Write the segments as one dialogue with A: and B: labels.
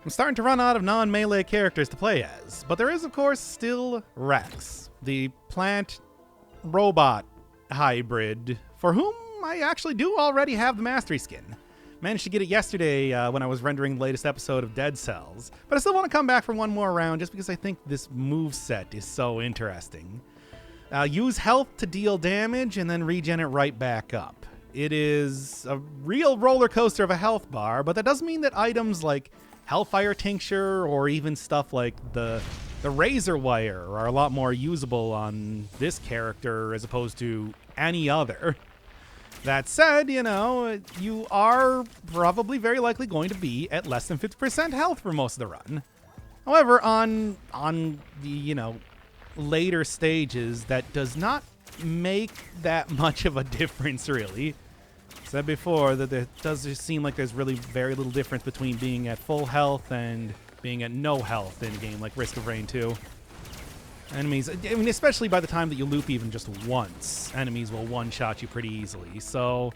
A: I'm starting to run out of non-melee characters to play as, but there is, of course, still Rex, the plant-robot hybrid, for whom I actually do already have the Mastery skin. Managed to get it yesterday when I was rendering the latest episode of Dead Cells, but I still want to come back for one more round just because I think this moveset is so interesting. Use health to deal damage and then regen it right back up. It is a real roller coaster of a health bar, but that doesn't mean that items like Hellfire Tincture or even stuff like the Razor Wire are a lot more usable on this character as opposed to any other. That said, you are probably very likely going to be at less than 50% health for most of the run. However, on the, later stages, that does not make that much of a difference, really. Said before that it does just seem like there's really very little difference between being at full health and being at no health in a game like Risk of Rain 2. Enemies, especially by the time that you loop even just once, enemies will one-shot you pretty easily. So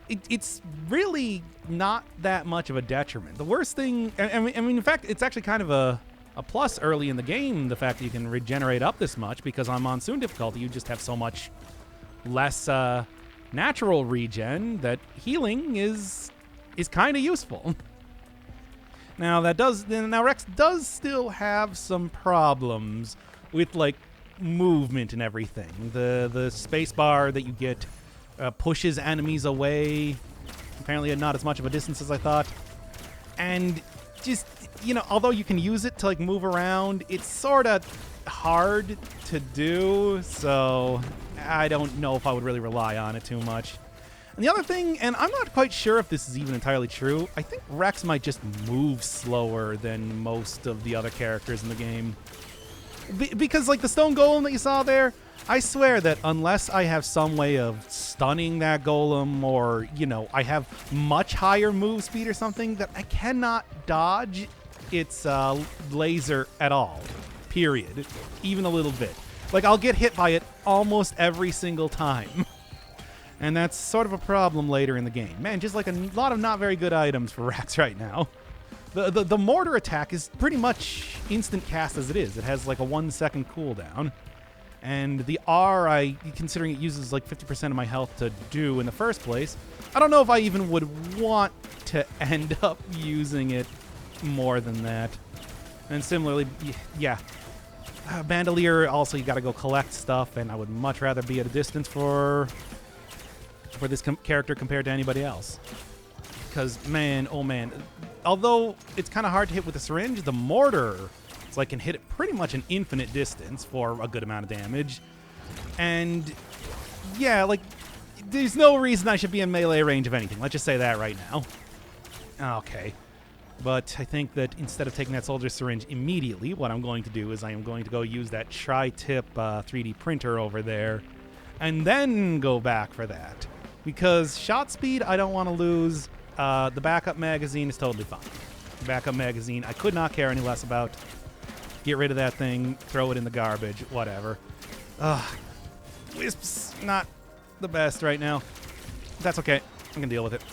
A: it's really not that much of a detriment. The worst thing, in fact, it's actually kind of a plus early in the game, the fact that you can regenerate up this much, because on Monsoon difficulty, you just have so much less natural regen that healing is kind of useful. Now Rex does still have some problems with like movement and everything. The space bar that you get pushes enemies away, apparently at not as much of a distance as I thought. And just, although you can use it to like move around, it's sort of hard to do, so I don't know if I would really rely on it too much. And the other thing, and I'm not quite sure if this is even entirely true, I think Rex might just move slower than most of the other characters in the game. Because like the stone golem that you saw there, I swear that unless I have some way of stunning that golem or, I have much higher move speed or something, that I cannot dodge its laser at all. Period. Even a little bit. Like, I'll get hit by it almost every single time. And that's sort of a problem later in the game. Man, just like a lot of not very good items for Rex right now. The mortar attack is pretty much instant cast as it is. It has like a 1 second cooldown. And the R, considering it uses like 50% of my health to do in the first place, I don't know if I even would want to end up using it more than that. And similarly, yeah. Bandolier, also you gotta go collect stuff, and I would much rather be at a distance for this character compared to anybody else. Because, man, oh man, although it's kind of hard to hit with the syringe, the mortar, it's like can hit it pretty much an infinite distance for a good amount of damage. And yeah, like there's no reason I should be in melee range of anything. Let's just say that right now. Okay. But I think that instead of taking that soldier syringe immediately, what I'm going to do is I am going to go use that tri-tip 3D printer over there and then go back for that. Because shot speed, I don't want to lose. The backup magazine is totally fine. Backup magazine, I could not care any less about. Get rid of that thing, throw it in the garbage, whatever. Wisp's not the best right now. That's okay. I can deal with it.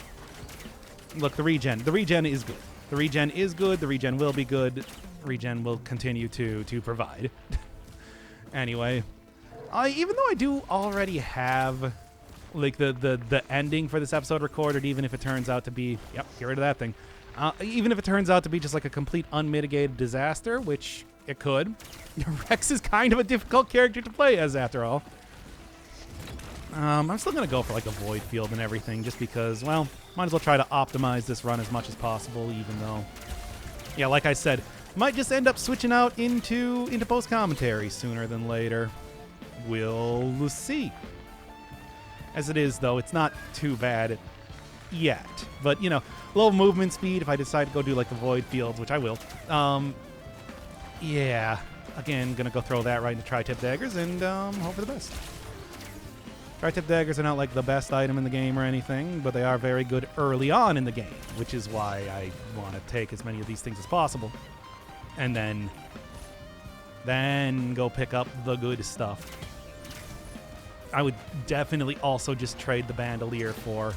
A: Look, the regen. The regen is good. The regen is good. The regen will be good. Regen will continue to provide. Anyway, even though I do already have like the ending for this episode recorded, even if it turns out to be, yep, get rid of that thing. Even if it turns out to be just like a complete unmitigated disaster, which it could. Rex is kind of a difficult character to play as, after all. I'm still going to go for like a void field and everything just because, well, might as well try to optimize this run as much as possible, even though, yeah, like I said, might just end up switching out into post-commentary sooner than later. We'll see. As it is, though, it's not too bad yet. But, low movement speed if I decide to go do like the void fields, which I will. Yeah, again, going to go throw that right into tri-tip daggers and hope for the best. Tri-tip daggers are not like the best item in the game or anything, but they are very good early on in the game, which is why I want to take as many of these things as possible. And then go pick up the good stuff. I would definitely also just trade the bandolier for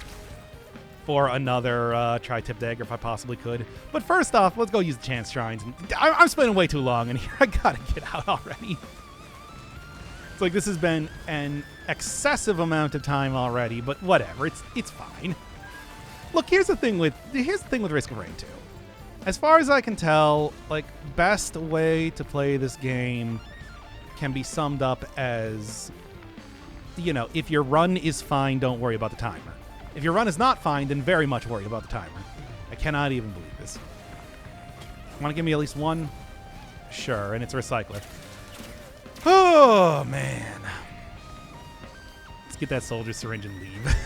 A: for another Tri-Tip Dagger if I possibly could. But first off, let's go use the Chance Shrines. I'm spending way too long in here. I gotta get out already. It's like this has been an excessive amount of time already, but whatever. It's fine. Look, here's the thing with Risk of Rain 2. As far as I can tell, like, best way to play this game can be summed up as, you know, if your run is fine, don't worry about the timer. If your run is not fine, then very much worry about the timer. I cannot even believe this. Want to give me at least one? Sure, and it's a recycler. Oh, man. Let's get that soldier syringe and leave.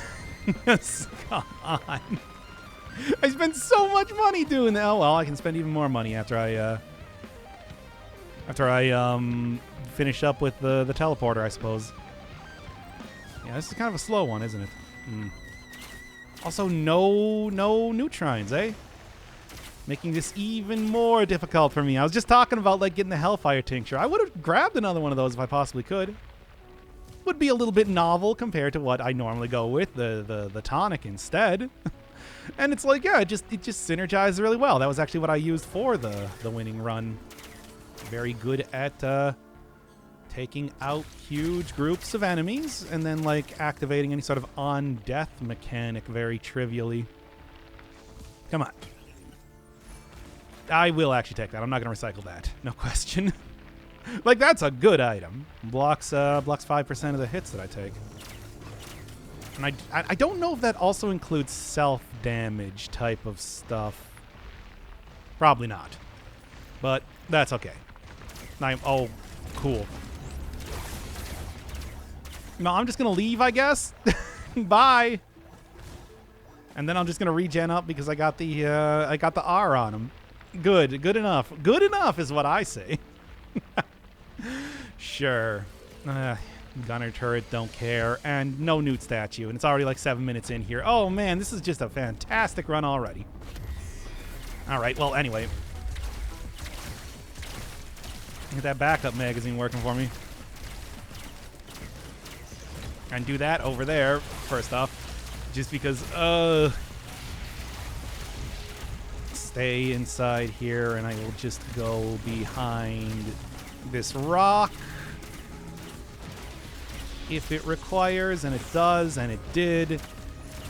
A: Yes, come on. I spent so much money doing that. Oh, well, I can spend even more money after I finish up with the teleporter, I suppose. Yeah, this is kind of a slow one, isn't it? Also, no neutrines, eh? Making this even more difficult for me. I was just talking about, like, getting the Hellfire Tincture. I would have grabbed another one of those if I possibly could. Would be a little bit novel compared to what I normally go with, the tonic instead. And it's like, yeah, it just synergizes really well. That was actually what I used for the winning run. Very good at taking out huge groups of enemies and then, like, activating any sort of on-death mechanic very trivially. Come on. I will actually take that. I'm not going to recycle that. No question. Like, that's a good item. Blocks 5% of the hits that I take. And I don't know if that also includes self-damage type of stuff. Probably not. But that's okay. Oh, cool. No, I'm just going to leave, I guess. Bye. And then I'm just going to regen up because I got the R on him. Good enough. Good enough is what I say. Sure. Gunner turret, don't care. And no Newt statue. And it's already like 7 minutes in here. Oh, man, this is just a fantastic run already. All right, well, anyway. Get that backup magazine working for me. And do that over there, first off. Just because, stay inside here, and I will just go behind this rock. If it requires, and it does, and it did.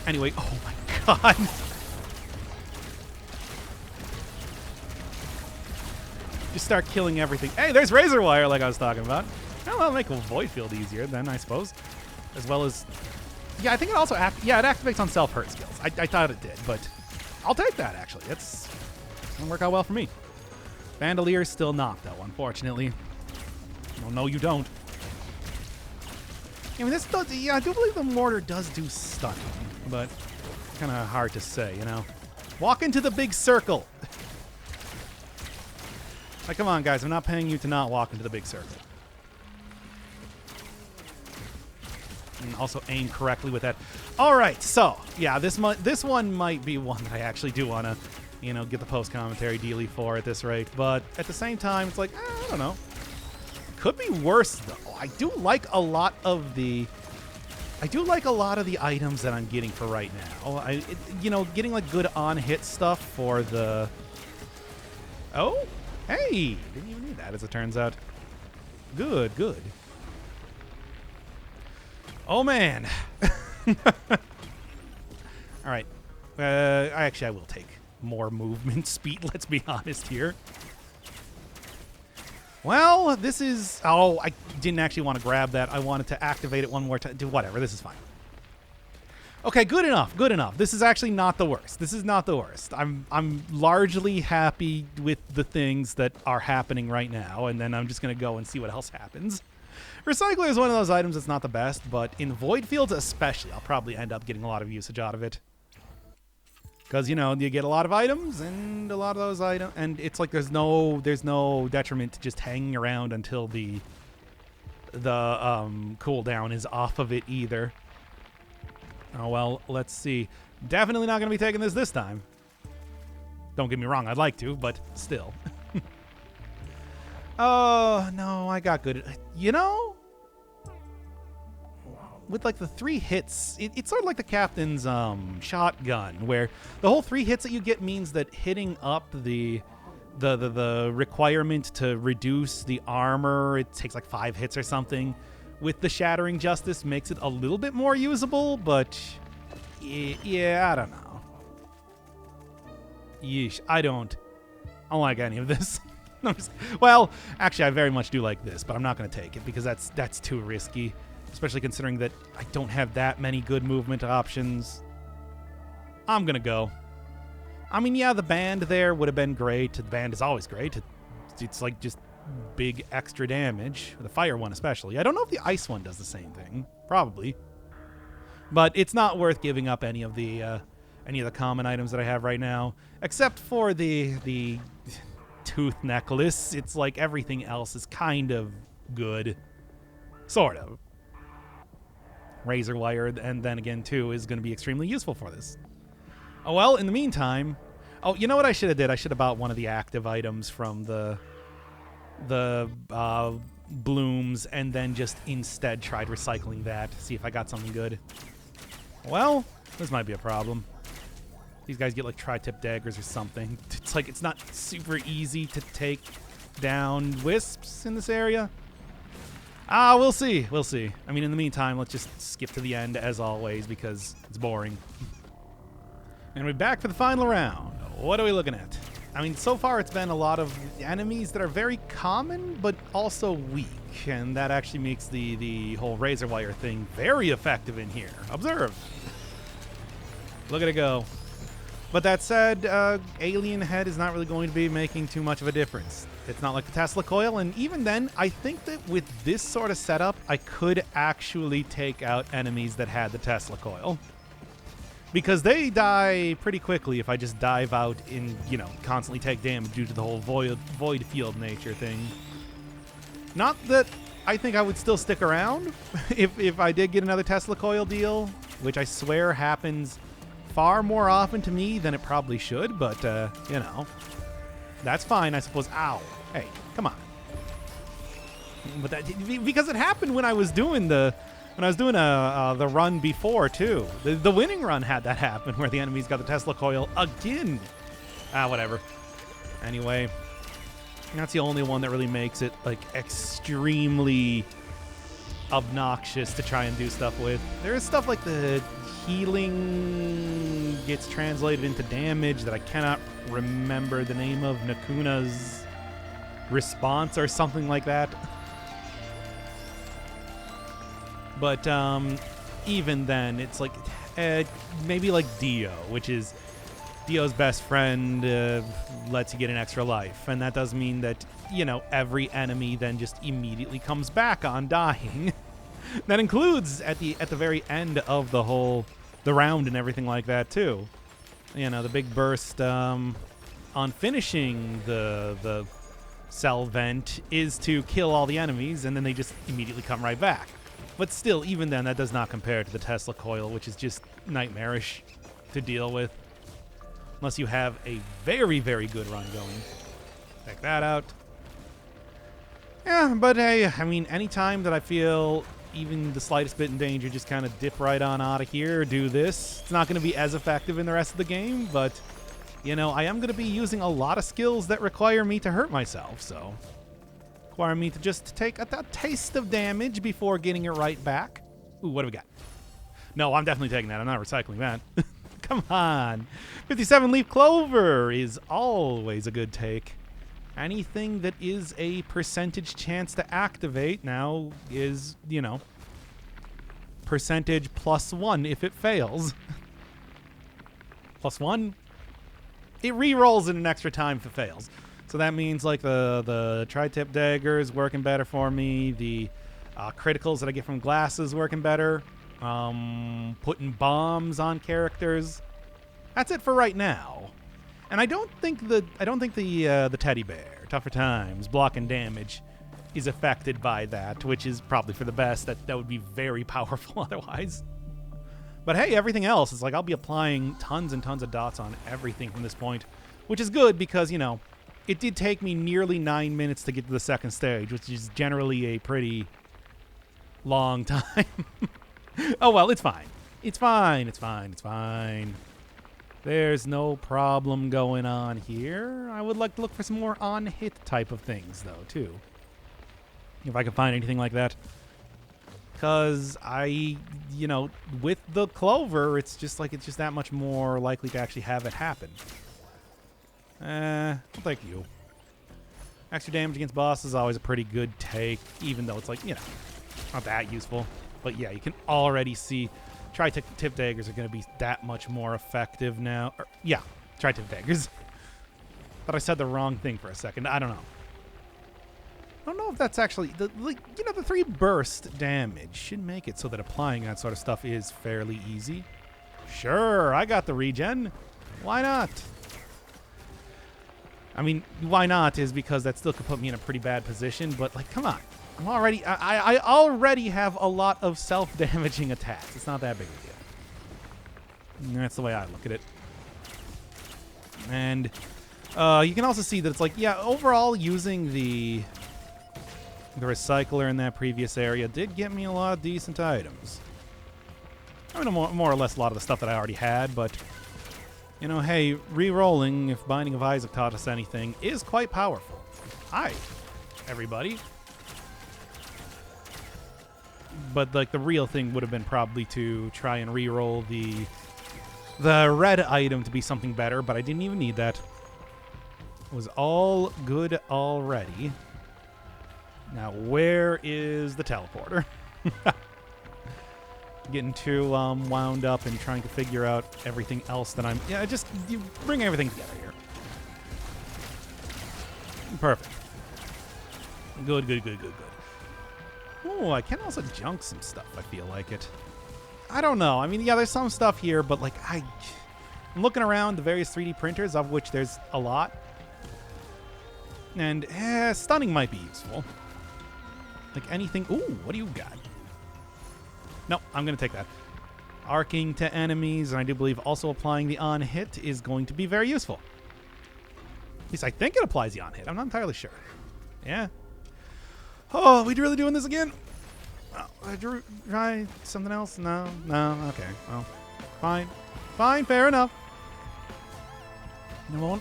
A: Anyway, oh my god. Just start killing everything. Hey, there's Razor Wire like I was talking about. Well, that'll make a Void Field easier then, I suppose. As well as... Yeah, I think it also... it activates on self-hurt skills. I thought it did, but I'll take that, actually. It's going to work out well for me. Bandolier's still not, though, unfortunately. Oh, no, you don't. I mean, this does... Yeah, I do believe the mortar does do stunning, but kind of hard to say, you know? Walk into the big circle. Like, come on, guys. I'm not paying you to not walk into the big circle. And also aim correctly with that. All right, so yeah, this one might be one that I actually do want to, you know, get the post commentary dealy for at this rate. But at the same time, it's like, I don't know. Could be worse though. I do like a lot of the items that I'm getting for right now. You know, getting like good on hit stuff for the. Oh, hey, didn't even need that as it turns out. Good. Oh, man. All right. I will take more movement speed, let's be honest here. Well, this is... Oh, I didn't actually want to grab that. I wanted to activate it one more time. Whatever, this is fine. Okay, good enough. This is actually not the worst. This is not the worst. I'm largely happy with the things that are happening right now, and then I'm just going to go and see what else happens. Recycler is one of those items that's not the best, but in Void Fields especially, I'll probably end up getting a lot of usage out of it. Because, you know, you get a lot of items, and a lot of those items, and it's like there's no detriment to just hanging around until the cooldown is off of it either. Oh, well, let's see. Definitely not going to be taking this time. Don't get me wrong, I'd like to, but still. Oh, no, I got good. You know? with like the 3 hits, it's sort of like the captain's shotgun, where the whole 3 hits that you get means that hitting up the requirement to reduce the armor, it takes like 5 hits or something, with the Shattering Justice makes it a little bit more usable, but yeah, I don't know. Yeesh, I don't like any of this. Well, actually, I very much do like this, but I'm not going to take it because that's too risky, especially considering that I don't have that many good movement options. I'm going to go. I mean, yeah, the band there would have been great. The band is always great. It's like just big extra damage. The fire one especially. I don't know if the ice one does the same thing. Probably. But it's not worth giving up any of the common items that I have right now, except for the tooth necklace. It's like everything else is kind of good. Sort of. Razor wire, and then again, too, is going to be extremely useful for this. Oh, well, in the meantime... Oh, you know what I should have did? I should have bought one of the active items from the blooms, and then just instead tried recycling that to see if I got something good. Well, this might be a problem. These guys get like tri-tip daggers or something. It's like it's not super easy to take down wisps in this area. We'll see. We'll see. I mean, in the meantime, let's just skip to the end as always because it's boring. And we're back for the final round. What are we looking at? I mean, so far it's been a lot of enemies that are very common, but also weak. And that actually makes the whole razor wire thing very effective in here. Observe. Look at it go. But that said, Alien Head is not really going to be making too much of a difference. It's not like the Tesla Coil, and even then, I think that with this sort of setup, I could actually take out enemies that had the Tesla Coil. Because they die pretty quickly if I just dive out and, constantly take damage due to the whole void field nature thing. Not that I think I would still stick around if I did get another Tesla Coil deal, which I swear happens far more often to me than it probably should, but, that's fine, I suppose. Ow. Hey, come on. But because it happened when I was doing the run before, too. The winning run had that happen, where the enemies got the Tesla Coil again. Whatever. Anyway, that's the only one that really makes it, like, extremely obnoxious to try and do stuff with. There is stuff like the healing gets translated into damage that I cannot remember the name of. Nakuna's response or something like that. But even then, it's like maybe like Dio, which is Dio's best friend lets you get an extra life. And that does mean that, every enemy then just immediately comes back on dying. That includes at the very end of the round and everything like that, too. The big burst on finishing the cell vent is to kill all the enemies, and then they just immediately come right back. But still, even then, that does not compare to the Tesla Coil, which is just nightmarish to deal with. Unless you have a very, very good run going. Check that out. Yeah, but hey, I mean, anytime that I feel even the slightest bit in danger, just kind of dip right on out of here, do this. It's not going to be as effective in the rest of the game, but, I am going to be using a lot of skills that require me to hurt myself, so... require me to just take a taste of damage before getting it right back. Ooh, what do we got? No, I'm definitely taking that. I'm not recycling that. Come on. 57 Leaf Clover is always a good take. Anything that is a percentage chance to activate now is, percentage +1 if it fails. +1? It re-rolls in an extra time if it fails. So that means like the tri-tip daggers working better for me. The criticals that I get from glasses working better. Putting bombs on characters. That's it for right now. And I don't think the teddy bear, Tougher Times, blocking damage, is affected by that, which is probably for the best. That would be very powerful otherwise. But hey, everything else is like I'll be applying tons and tons of dots on everything from this point, which is good because, it did take me nearly 9 minutes to get to the second stage, which is generally a pretty long time. Oh, well, it's fine. It's fine. It's fine. It's fine. There's no problem going on here. I would like to look for some more on-hit type of things, though, too. If I can find anything like that. Because with the clover, it's just that much more likely to actually have it happen. I'll take you. Extra damage against bosses is always a pretty good take, even though it's not that useful. But yeah, you can already see tri-tip daggers are going to be that much more effective now. Tri-tip daggers. But I said the wrong thing for a second. I don't know. I don't know if that's actually... the 3 burst damage should make it so that applying that sort of stuff is fairly easy. Sure, I got the regen. Why not? I mean, why not is because that still could put me in a pretty bad position, but, come on. I already have a lot of self-damaging attacks. It's not that big of a deal. And that's the way I look at it. And you can also see that it's overall using the recycler in that previous area did get me a lot of decent items. I mean, more or less a lot of the stuff that I already had, but, hey, re-rolling, if Binding of Isaac taught us anything, is quite powerful. Hi, everybody. But, the real thing would have been probably to try and re-roll the red item to be something better, but I didn't even need that. It was all good already. Now, where is the teleporter? Getting too wound up and trying to figure out everything else that you bring everything together here. Perfect. Good. Oh, I can also junk some stuff, I feel like it. I don't know. I mean, yeah, there's some stuff here, but, I'm looking around the various 3D printers, of which there's a lot. And, stunning might be useful. Anything... Ooh, what do you got? No, I'm going to take that. Arcing to enemies, and I do believe also applying the on-hit is going to be very useful. At least I think it applies the on-hit. I'm not entirely sure. Yeah. Oh, are we really doing this again? Oh, try something else? No? Okay. Well, fine. Fair enough.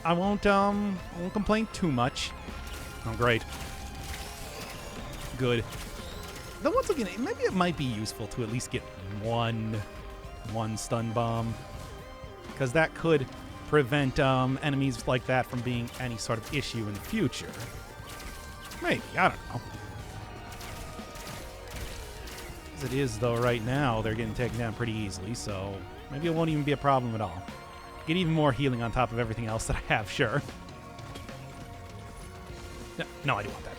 A: I won't complain too much. Oh, great. Good. Then once again, maybe it might be useful to at least get one stun bomb, because that could prevent enemies like that from being any sort of issue in the future. Maybe, I don't know. As it is, though, right now, they're getting taken down pretty easily, so maybe it won't even be a problem at all. Get even more healing on top of everything else that I have, sure. No, I do want that.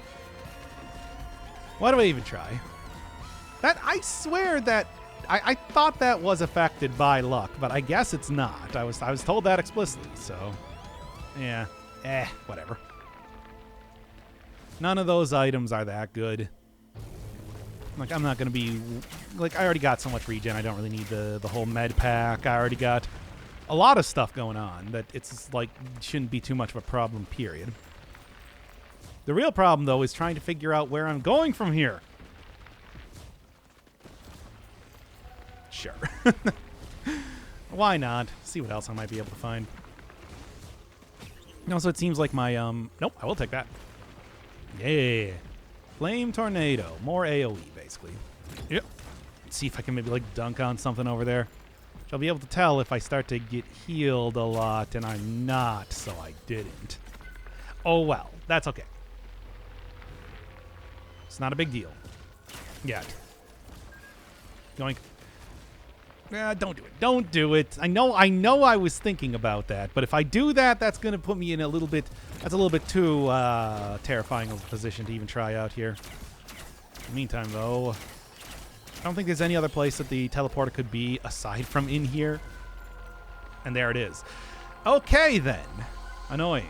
A: Why do I even try? I swear that I thought that was affected by luck, but I guess it's not. I was told that explicitly, so yeah. Whatever. None of those items are that good. I'm not gonna be I already got so much regen, I don't really need the whole med pack. I already got a lot of stuff going on that it's shouldn't be too much of a problem, period. The real problem, though, is trying to figure out where I'm going from here. Sure. Why not? See what else I might be able to find. Also, it seems like my, Nope, I will take that. Yeah. Flame Tornado. More AoE, basically. Yep. Let's see if I can maybe, dunk on something over there. I'll be able to tell if I start to get healed a lot, and I'm not, so I didn't. Oh, well. That's okay. It's not a big deal. Yet. Going. Don't do it. Don't do it. I know I was thinking about that, but if I do that, that's going to put me in a little bit too terrifying of a position to even try out here. In the meantime, though, I don't think there's any other place that the teleporter could be aside from in here. And there it is. Okay, then. Annoying.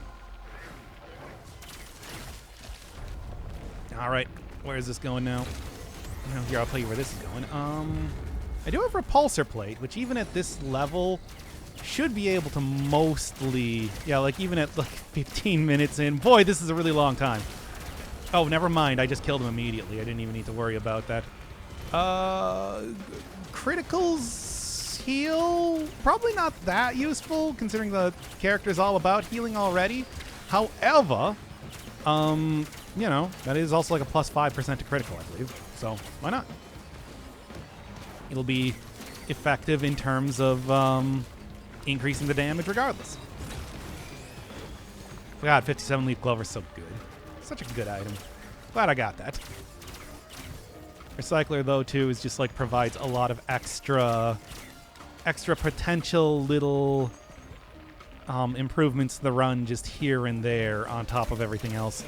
A: All right. Where is this going now? Here, I'll tell you where this is going. I do have Repulsor Plate, which even at this level should be able to mostly... Yeah, even at 15 minutes in. Boy, this is a really long time. Oh, never mind. I just killed him immediately. I didn't even need to worry about that. Criticals heal, probably not that useful considering the character's all about healing already. However, you know, that is also like a plus 5% to critical, I believe. So why not? It'll be effective in terms of increasing the damage regardless. God, 57 Leaf Clover's so good. Such a good item. Glad I got that. Recycler, though, too, is just like provides a lot of extra potential little improvements to the run just here and there on top of everything else.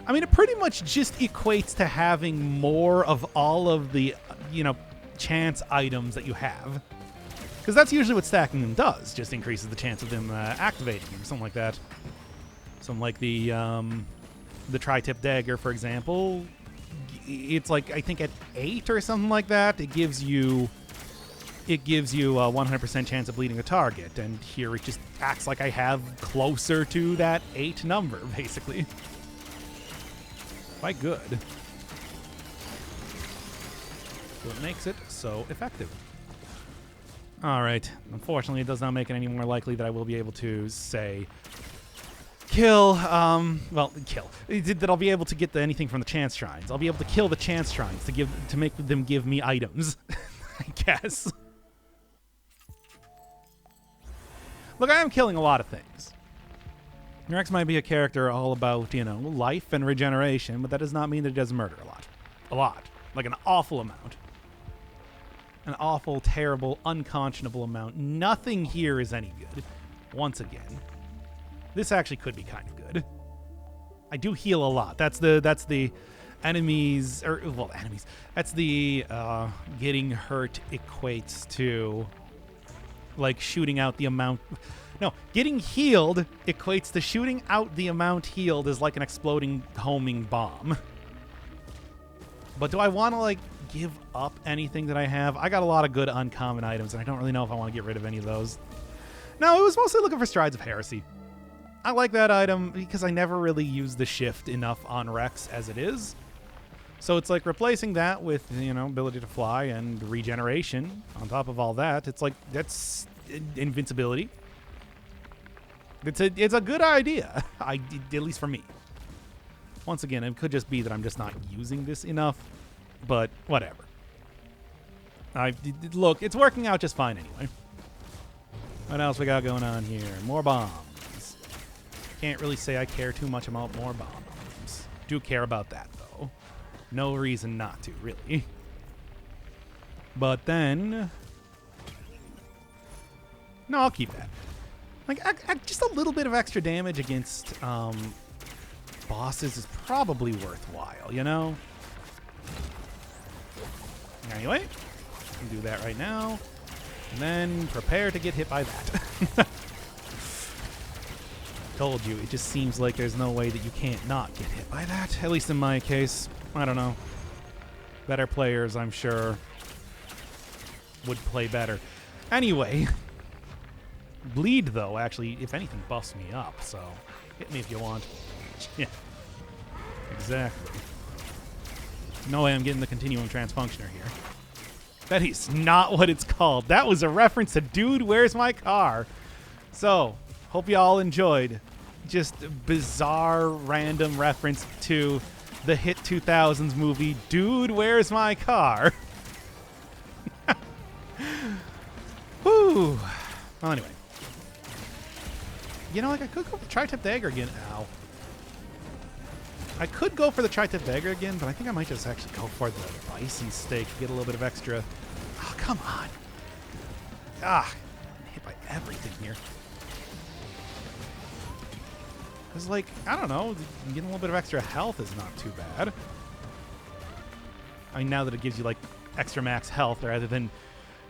A: I mean, it pretty much just equates to having more of all of the, you know, chance items that you have. Because that's usually what stacking them does, just increases the chance of them activating or something like that. Something like the tri-tip dagger, for example. It's like, I think at 8 or something like that, it gives you a 100% chance of bleeding a target. And here it just acts like I have closer to that 8 number, basically. Quite good. So it makes it so effective. Alright. Unfortunately, it does not make it any more likely that I will be able to, say, kill, kill. That I'll be able to get anything from the chance shrines. I'll be able to kill the chance shrines to make them give me items, I guess. Look, I am killing a lot of things. Rex might be a character all about, you know, life and regeneration, but that does not mean that he does murder a lot. A lot. Like an awful amount. An awful, terrible, unconscionable amount. Nothing here is any good. Once again. This actually could be kind of good. I do heal a lot. That's the enemies, or, well, enemies. That's the getting hurt equates to, like, shooting out the amount. No, getting healed equates to shooting out the amount healed is like an exploding homing bomb. But do I want to, like, give up anything that I have? I got a lot of good uncommon items, and I don't really know if I want to get rid of any of those. No, it was mostly looking for Strides of Heresy. I like that item because I never really use the shift enough on Rex as it is. So it's like replacing that with, you know, ability to fly and regeneration. On top of all that, it's like, that's invincibility. It's a good idea, at least for me. Once again, it could just be that I'm just not using this enough, but whatever. Look, it's working out just fine anyway. What else we got going on here? More bombs. Can't really say I care too much about more bombs. Do care about that, though. No reason not to, really. But then... No, I'll keep that. Like, just a little bit of extra damage against bosses is probably worthwhile, you know? Anyway, can do that right now. And then prepare to get hit by that. Told you, it just seems like there's no way that you can't not get hit by that. At least in my case. I don't know. Better players, I'm sure, would play better. Anyway... Bleed, though, actually, if anything, buffs me up, so hit me if you want. Yeah. Exactly. No way I'm getting the Continuum Transfunctioner here. That is not what it's called. That was a reference to Dude, Where's My Car? So, hope you all enjoyed. Just a bizarre, random reference to the hit 2000s movie, Dude, Where's My Car? Whew. Well, anyway. You know, like, I could go for the Tri-Tip Dagger again. Ow. I could go for the Tri-Tip Dagger again, but I think I might just actually go for the Bison Steak to get a little bit of extra. Oh, come on. Ah, I'm hit by everything here. It's like, I don't know, getting a little bit of extra health is not too bad. I mean, now that it gives you, like, extra max health rather than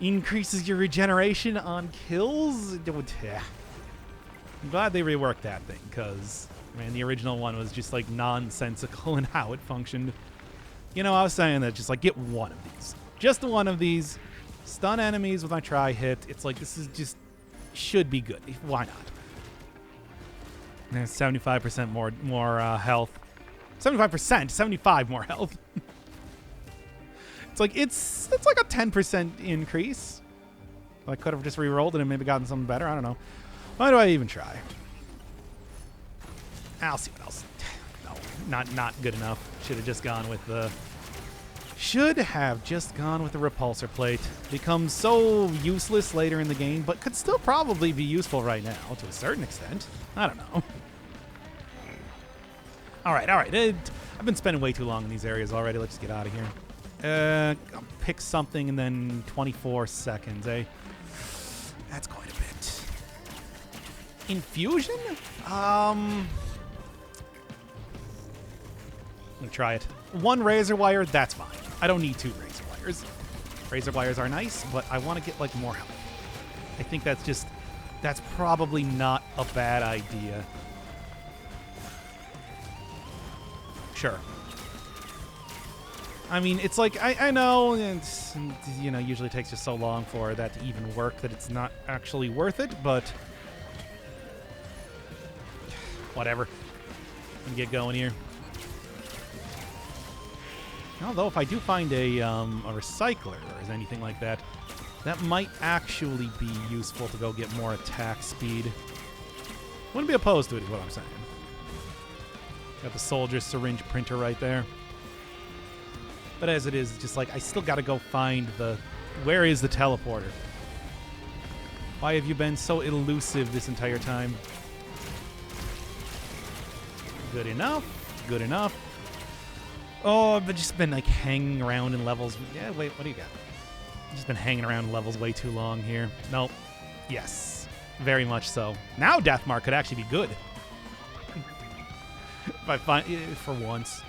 A: increases your regeneration on kills, it would, yeah. I'm glad they reworked that thing, because, man, the original one was just, like, nonsensical in how it functioned. You know, I was saying that just, like, get one of these. Just one of these. Stun enemies with my tri-hit. It's like, this is just, should be good. Why not? There's 75% more health. 75%? 75 more health. It's like it's like a 10% increase. I could have just re-rolled it and maybe gotten something better. I don't know. Why do I even try? I'll see what else. No, not good enough. Should have just gone with the... Should have just gone with the repulsor plate. Becomes so useless later in the game, but could still probably be useful right now to a certain extent. I don't know. All right. I've been spending way too long in these areas already. Let's just get out of here. I'll pick something and then 24 seconds, eh? That's quite a bit. Infusion? Let me try it. One razor wire, that's fine. I don't need 2 razor wires. Razor wires are nice, but I want to get, like, more health. I think that's probably not a bad idea. Sure. I mean, it's like, I know, it's, you know, usually takes just so long for that to even work that it's not actually worth it, but whatever. Let me get going here. Although if I do find a recycler or anything like that, that might actually be useful to go get more attack speed. Wouldn't be opposed to it is what I'm saying. Got the soldier syringe printer right there. But as it is, it's just like I still got to go find the... Where is the teleporter? Why have you been so elusive this entire time? Good enough. Good enough. Oh, I've just been like hanging around in levels. Yeah, wait, what do you got? Just been hanging around in levels way too long here. Nope. Yes. Very much so. Now Deathmark could actually be good. If I find... For once.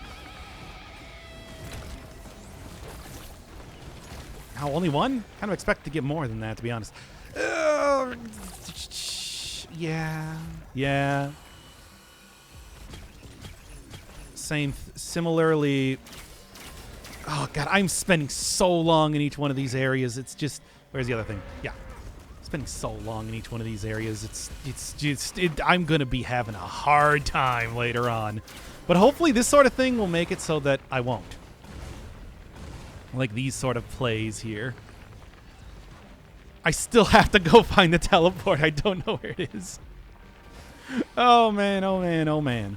A: How, only one? Kind of expect to get more than that, to be honest. Yeah. Yeah. Similarly... Oh, God, I'm spending so long in each one of these areas. It's just... Where's the other thing? Yeah. Spending so long in each one of these areas. I'm going to be having a hard time later on. But hopefully this sort of thing will make it so that I won't. Like these sort of plays here. I still have to go find the teleport. I don't know where it is. Oh, man. Oh, man. Oh, man.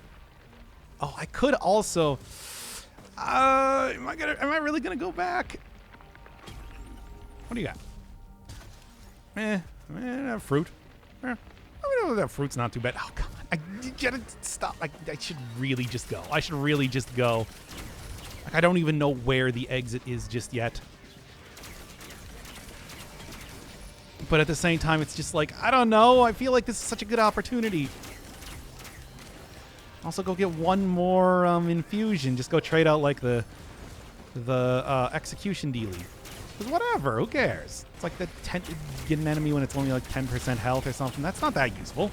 A: Oh, I could also... am I really gonna go back? What do you got? Fruit. I mean, that fruit's not too bad. Oh, come on. I gotta stop. I should really just go. I should really just go. Like, I don't even know where the exit is just yet. But at the same time, it's just like, I don't know. I feel like this is such a good opportunity. Also, go get one more infusion. Just go trade out like the execution dealie. Because whatever, who cares? It's like the get an enemy when it's only like 10% health or something. That's not that useful.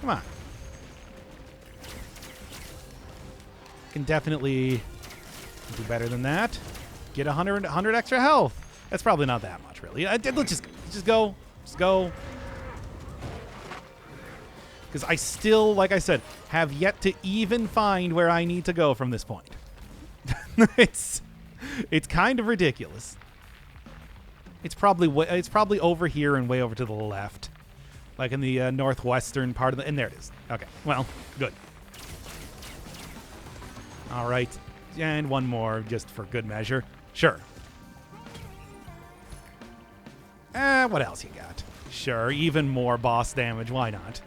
A: Come on. Can definitely do better than that. Get 100 extra health. That's probably not that much, really. Let's just go. Just go. Because I still, like I said, have yet to even find where I need to go from this point. It's kind of ridiculous. It's probably over here and way over to the left, like in the northwestern part of the. And there it is. Okay, well, good. All right, and one more just for good measure. Sure. What else you got? Sure, even more boss damage. Why not?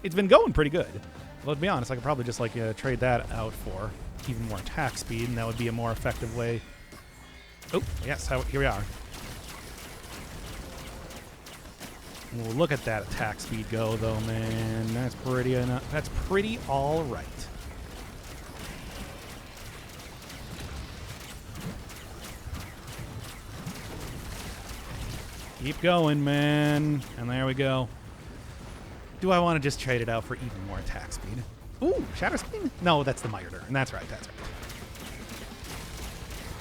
A: It's been going pretty good. Well, to be honest, I could probably just like trade that out for even more attack speed, and that would be a more effective way. Oh, yes, here we are. Well, look at that attack speed go, though, man. That's pretty all right. Keep going, man. And there we go. Do I want to just trade it out for even more attack speed? Ooh, Shatter Spin? No, that's the Mired Urn. That's right, that's right.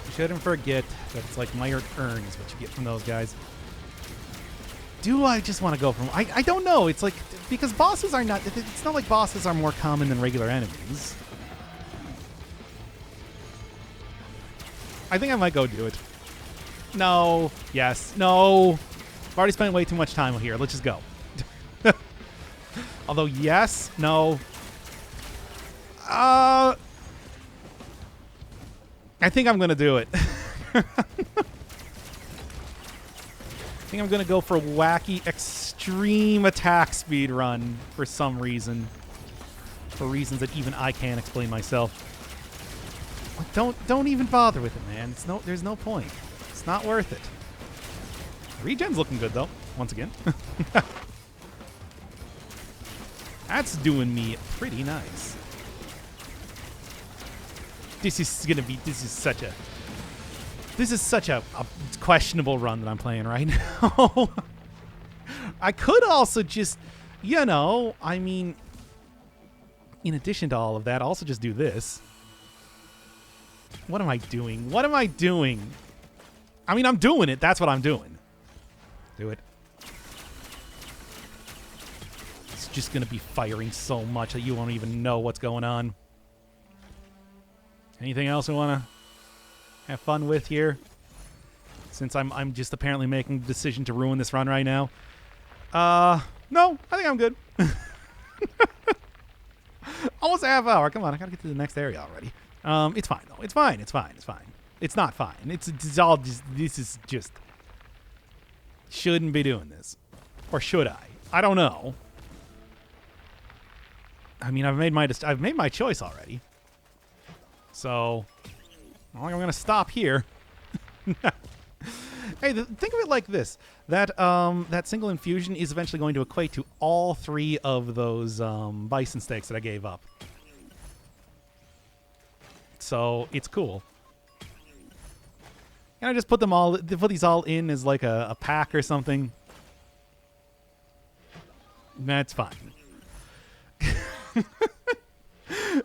A: You shouldn't forget that it's like Mired Urn is what you get from those guys. Do I just want to go from... I don't know. It's like... Because bosses are not... It's not like bosses are more common than regular enemies. I think I might go do it. No. Yes. No. I've already spent way too much time here. Let's just go. Although, yes. No. I think I'm going to do it. I think I'm going to go for a wacky, extreme attack speed run for some reason. For reasons that even I can't explain myself. Don't even bother with it, man. There's no point. It's not worth it. Regen's looking good, though, once again. That's doing me pretty nice. This is such a questionable run that I'm playing right now. I could also just, I mean, in addition to all of that, also just do this. What am I doing? What am I doing? I mean, I'm doing it. That's what I'm doing. Do it. It's just going to be firing so much that you won't even know what's going on. Anything else we want to have fun with here? Since I'm just apparently making the decision to ruin this run right now. No, I think I'm good. Almost a half hour. Come on, I gotta get to the next area already. It's fine though. It's fine. It's fine. It's fine. It's not fine. It's all just. This is just. Shouldn't be doing this, or should I? I don't know. I mean, I've made my choice already. So, I think I'm gonna stop here. Hey, think of it like this: that single infusion is eventually going to equate to all 3 of those bison steaks that I gave up. So it's cool. Can I just put these all in as like a pack or something? That's fine.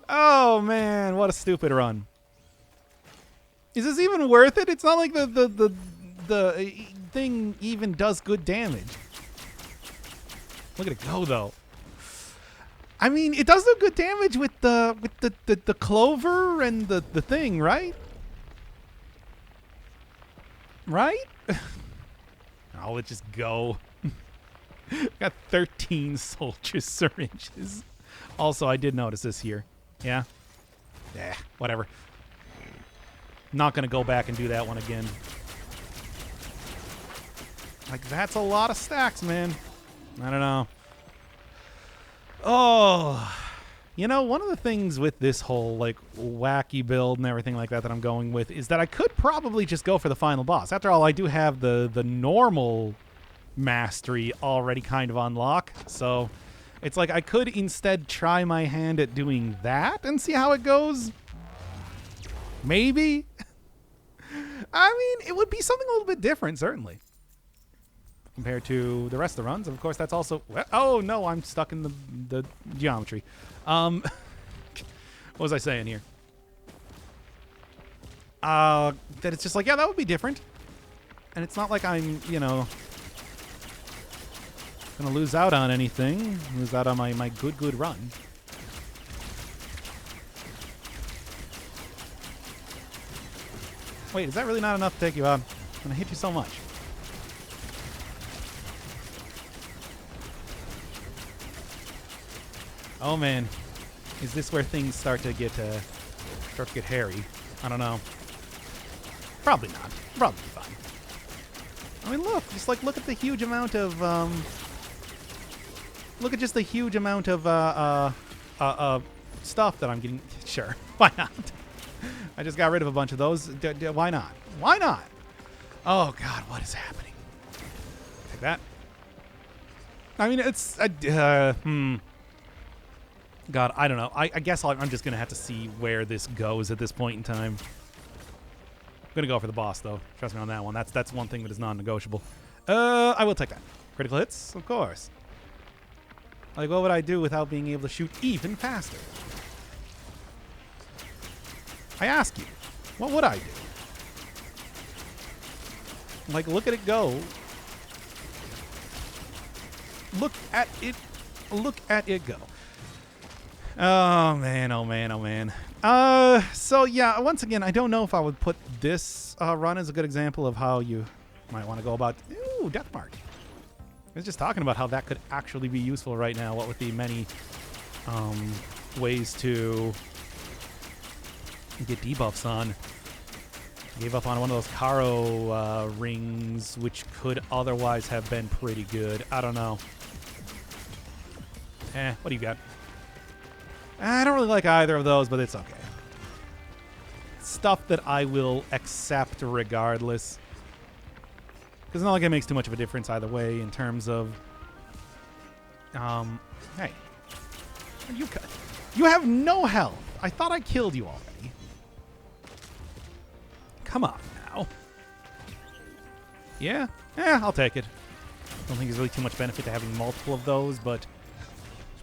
A: Oh man, what a stupid run. Is this even worth it? It's not like the thing even does good damage. Look at it go though. I mean, it does do good damage with the clover and the thing, right? Right? I'll let just go. Got 13 soldier syringes. Also, I did notice this here. Yeah? Yeah, whatever. Not gonna go back and do that one again. Like, that's a lot of stacks, man. I don't know. Oh, one of the things with this whole, like, wacky build and everything like that I'm going with is that I could probably just go for the final boss. After all, I do have the normal mastery already kind of on lock. So it's like I could instead try my hand at doing that and see how it goes. Maybe. I mean, it would be something a little bit different, certainly, compared to the rest of the runs. And of course, that's also... Oh, no, I'm stuck in the geometry. What was I saying here? That it's just like, yeah, that would be different. And it's not like I'm, gonna lose out on anything. Lose out on my good run. Wait, is that really not enough to take you out? I'm gonna hit you so much. Oh man, is this where things start to get hairy? I don't know. Probably not. Probably fine. I mean, look at the huge amount of look at just the huge amount of stuff that I'm getting. Sure, why not? I just got rid of a bunch of those. Why not? Why not? Oh God, what is happening? Take that. I mean, it's God, I don't know. I guess I'm just gonna have to see where this goes at this point in time. I'm gonna go for the boss though. Trust me on that one. That's one thing that is non-negotiable. I will take that. Critical hits, of course. Like, what would I do without being able to shoot even faster? I ask you, what would I do? Like, look at it go. Look at it go. Oh man, oh man, oh man. So yeah, once again, I don't know if I would put this run as a good example of how you might want to go about. Ooh, Death Mark. I was just talking about how that could actually be useful right now. What with the many ways to get debuffs on. Gave up on one of those Karo rings, which could otherwise have been pretty good. I don't know. What do you got? I don't really like either of those, but it's okay. Stuff that I will accept regardless. Because it's not like it makes too much of a difference either way in terms of... Hey. You have no health. I thought I killed you already. Come on now. Yeah? I'll take it. Don't think there's really too much benefit to having multiple of those, but...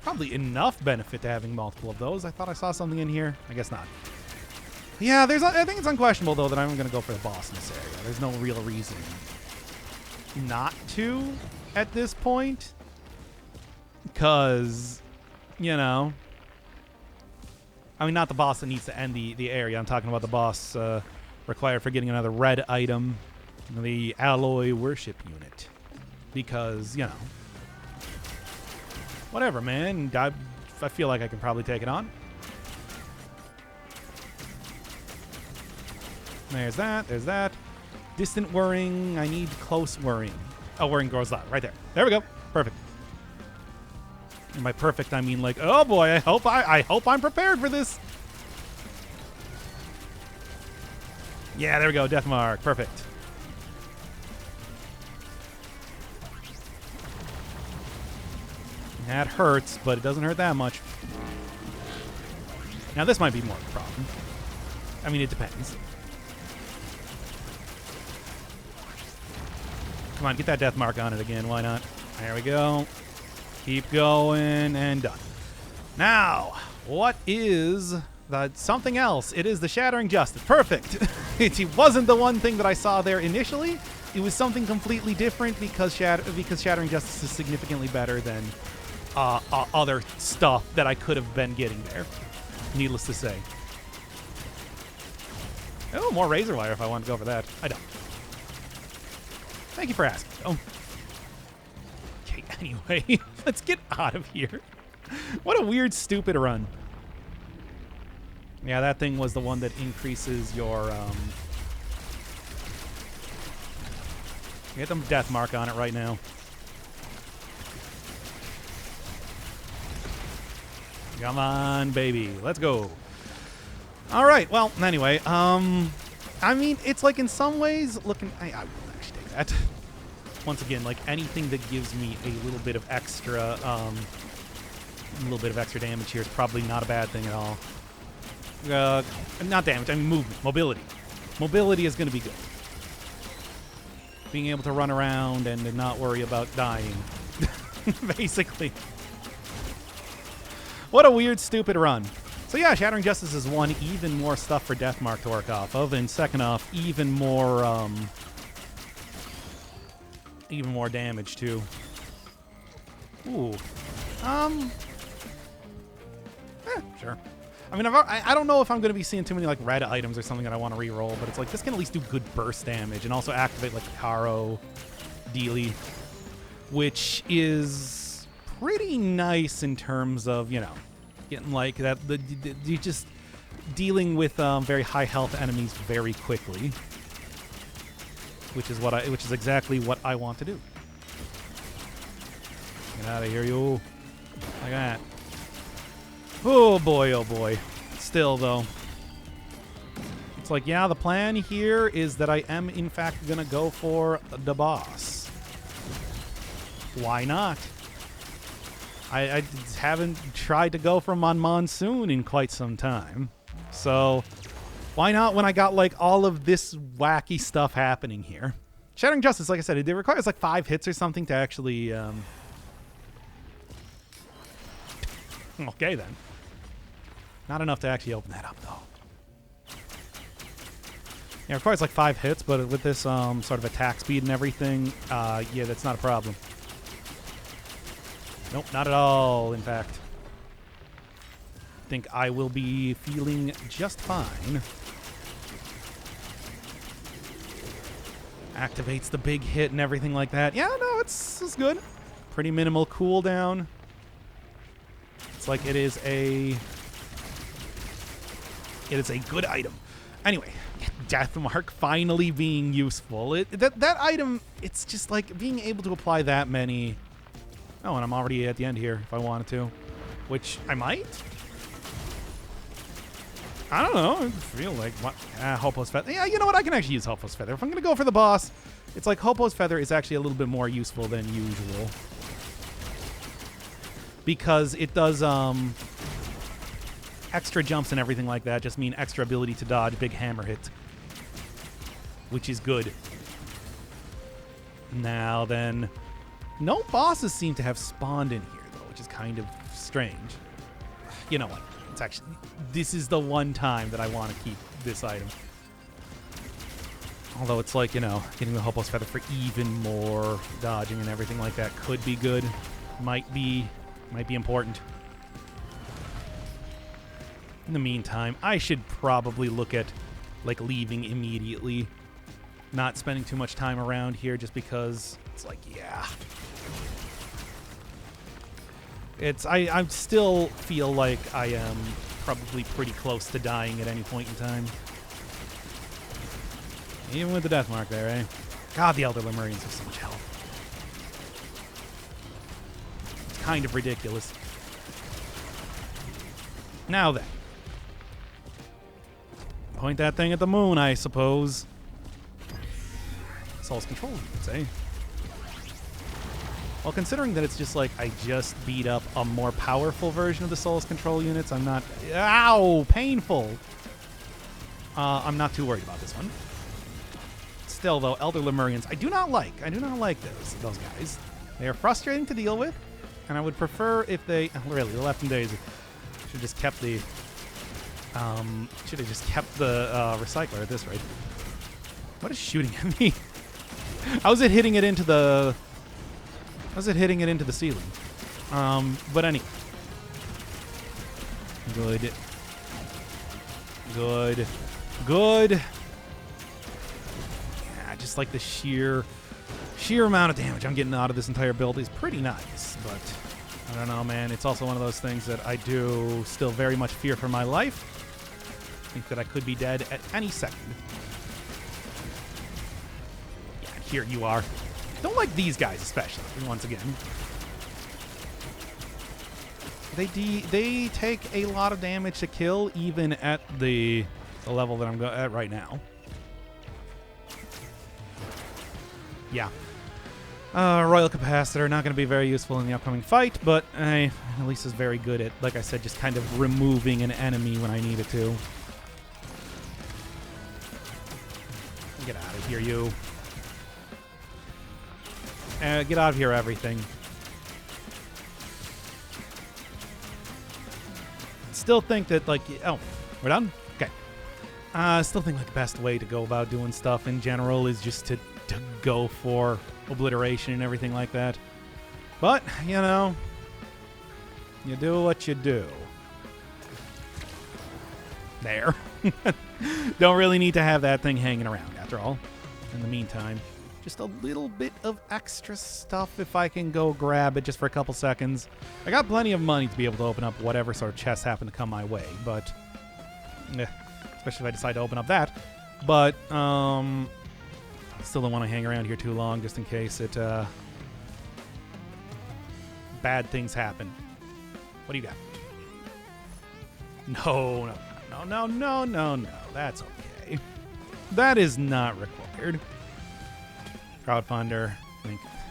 A: probably enough benefit to having multiple of those. I thought I saw something in here. I guess not. Yeah, I think it's unquestionable, though, that I'm going to go for the boss in this area. There's no real reason not to at this point. Because, you know... I mean, not the boss that needs to end the area. I'm talking about the boss required for getting another red item. The Alloy Worship Unit. Because, you know... whatever, man. I feel like I can probably take it on. There's that. There's that. Distant whirring. I need close whirring. Oh, whirring grows loud. Right there. There we go. Perfect. And by perfect, I mean like, oh boy, I hope I'm prepared for this. Yeah, there we go. Death Mark. Perfect. That hurts, but it doesn't hurt that much. Now, this might be more of a problem. I mean, it depends. Come on, get that Death Mark on it again. Why not? There we go. Keep going, and done. Now, what is the something else? It is the Shattering Justice. Perfect. It wasn't the one thing that I saw there initially. It was something completely different because Shattering Justice is significantly better than... other stuff that I could have been getting there. Needless to say. Oh, more razor wire if I want to go for that. I don't. Thank you for asking. Oh. Okay, anyway, let's get out of here. What a weird, stupid run. Yeah, that thing was the one that increases your, get them Death Mark on it right now. Come on, baby. Let's go. All right. Well, anyway, I mean, it's like in some ways looking... I will actually take that. Once again, like anything that gives me a little bit of extra, damage here is probably not a bad thing at all. Not damage, I mean movement, mobility. Mobility is going to be good. Being able to run around and not worry about dying. Basically. What a weird, stupid run. So yeah, Shattering Justice is one, even more stuff for Death Mark to work off of, and second off, even more damage too. Ooh. Sure. I mean, I don't know if I'm going to be seeing too many like red items or something that I want to reroll, but it's like this can at least do good burst damage and also activate like Karo Dealy, which is pretty nice in terms of, you know, getting like that. You just dealing with very high health enemies very quickly, which is exactly what I want to do. Get out of here, you! Like that. Oh boy, oh boy. Still though, it's like, yeah, the plan here is that I am in fact gonna go for the boss. Why not? I haven't tried to go for him on Monsoon in quite some time. So why not when I got like all of this wacky stuff happening here? Shattering Justice, like I said, it requires like 5 hits or something to actually... Okay, then. Not enough to actually open that up, though. Yeah, it requires like 5 hits, but with this sort of attack speed and everything, yeah, that's not a problem. Nope, not at all, in fact. think I will be feeling just fine. Activates the big hit and everything like that. Yeah, no, it's good. Pretty minimal cooldown. It's like it is a good item. Anyway, Death Mark finally being useful. That item, it's just like being able to apply that many. Oh, and I'm already at the end here if I wanted to, which I might. I don't know. I feel like Hoppo's Feather. Yeah, you know what? I can actually use Hoppo's Feather. If I'm going to go for the boss, it's like Hoppo's Feather is actually a little bit more useful than usual. Because it does extra jumps and everything like that just mean extra ability to dodge big hammer hits, which is good. Now then, no bosses seem to have spawned in here, though, which is kind of strange. You know what? It's actually, this is the one time that I want to keep this item. Although it's like, you know, getting the Hoppo's Feather for even more dodging and everything like that could be good. Might be important. In the meantime, I should probably look at, like, leaving immediately. Not spending too much time around here just because it's like, yeah. I still feel like I am probably pretty close to dying at any point in time. Even with the death mark there, eh? God, the Elder Lemurians have so much health. It's kind of ridiculous. Now then. Point that thing at the moon, I suppose. Soul's Control, you could say. Well, considering that it's just like I just beat up a more powerful version of the Soul's Control units, I'm not... Ow! Painful! I'm not too worried about this one. Still, though, Elder Lemurians, I do not like those guys. They are frustrating to deal with, and I would prefer if they... Really, the Left and Daisy should have just kept the... recycler at this rate. What is shooting at me? How is it hitting it into the... How's it hitting it into the ceiling? But anyway. Good. Good. Good. Yeah, just like the sheer amount of damage I'm getting out of this entire build is pretty nice. But I don't know, man. It's also one of those things that I do still very much fear for my life. I think that I could be dead at any second. Yeah, here you are. Don't like these guys especially, once again. They take a lot of damage to kill, even at the level that I'm at right now. Yeah. Royal Capacitor, not going to be very useful in the upcoming fight, but at least is very good at, like I said, just kind of removing an enemy when I need it to. Get out of here, you. Get out of here, everything. Still think that, like... Oh, we're done? Okay. Still think like the best way to go about doing stuff in general is just to go for obliteration and everything like that. But, you know, you do what you do. There. Don't really need to have that thing hanging around, after all. In the meantime... Just a little bit of extra stuff if I can go grab it just for a couple seconds. I got plenty of money to be able to open up whatever sort of chests happen to come my way, but... especially if I decide to open up that. But, still don't want to hang around here too long just in case it, bad things happen. What do you got? No. That's okay. That is not required. Crowdfunder.